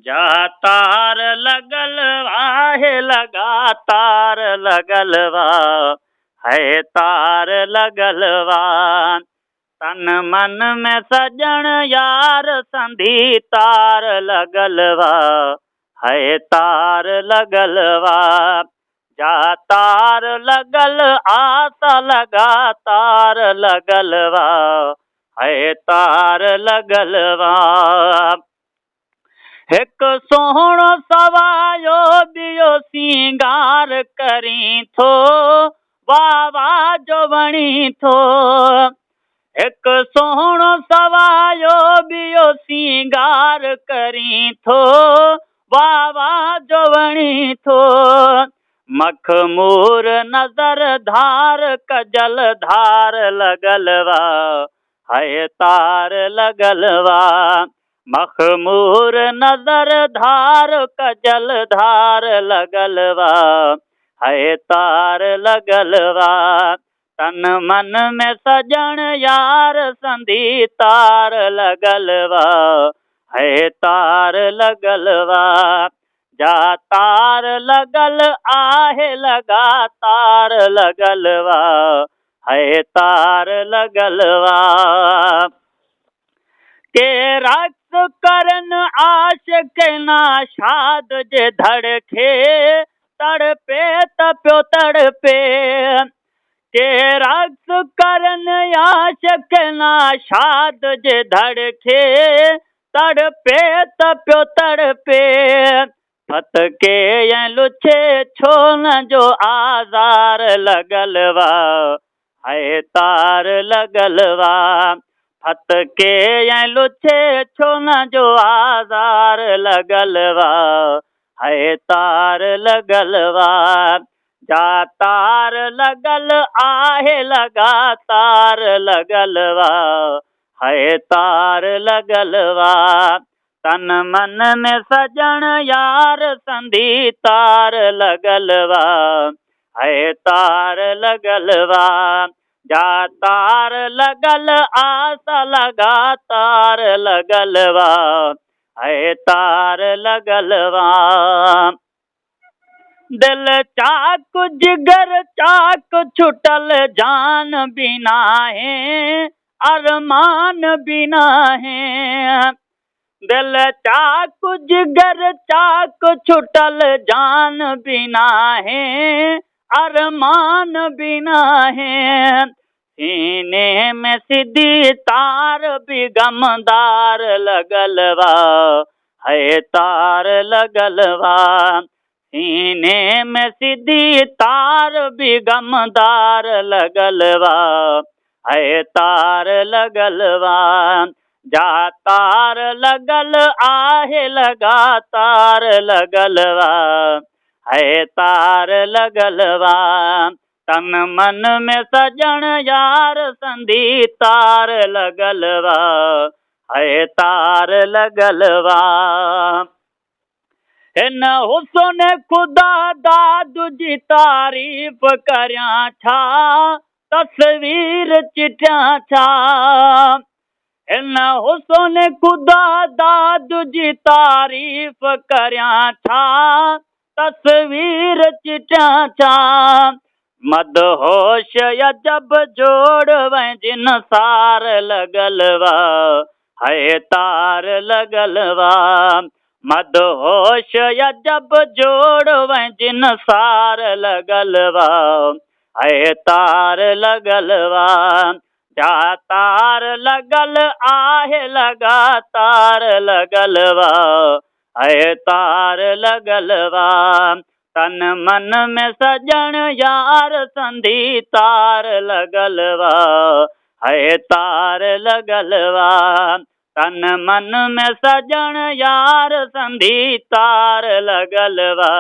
जा तार लगल बा है लगातार लगल बा है तार लगल बा तन मन में सजन यार संधी तार लगल बा है तार लगल बा जा तार लगल आस लगातार लगल बा है तार लगल बा एक सोहणो सवायो दियो सिंगार करी थो वावा जो बणी थो एक सोहणो सवायो दियो सिंगार करी थो वावा जो बणी थो मखमूर नजर धार कजल धार लगल बा है तार लगल बा मखमूर नजर धार कजल धार लगल बा है तार लगल बा तन मन में सजन यार संधी तार लगल बा है तार लगल बा जा तार लगल आहे लगा तार लगल बा है तार लगल बा के रक्स करन आशिक नाशाद जे धड़के तड़पे तप्यो तड़पे के रक्स करन आशिक नाशाद जे धड़के तड़पे तप्यो तड़पे फत के ये लुछे छो न जो आजार लगल बा है तार लगल बा फत के ये लुछे छो न जो आजार लगल बा है तार लगल बा जा तार लगल आहे लगा तार लगल बा है तार लगल बा तन मन में सजन यार संधी तार लगल बा है तार लगल बा जा तार लगल आस लगा तार लगल बा है तार लगल बा दिल चाक जिगर चाक छुटल जान बिना है अरमान बिना है दिल चाक जिगर चाक छुटल जान बिना है अरमान बिना है सीने में सीधी तार भी गमदार लगल बा है तार लगल बा सीने में सीधी तार भी गमदार लगल बा है तार लगल बा जा तार लगल आहे लगा तार लगल बा है तार लगल बा तन मन में सजन यार संधी तार लगल बा है तार लगल बा इन हुस्न खुदा दादू जी तारीफ करया छा तस्वीर चिठिया छा इन हुस्न खुदा दादू जी तारीफ करया छा तस्वीर चिठिया छा मदहोश अजब जोड़ वै जिन सार लगल बा है तार लगल बा मदहोश अजब जोड़ वै जिन सार लगल बा है तार लगल बा जा तार लगल आहे लगा तार लगल बा है तार लगल बा तन मन में सजन यार संधी तार लगल बा है तार लगल बा तन मन में सजन यार संधी तार लगल बा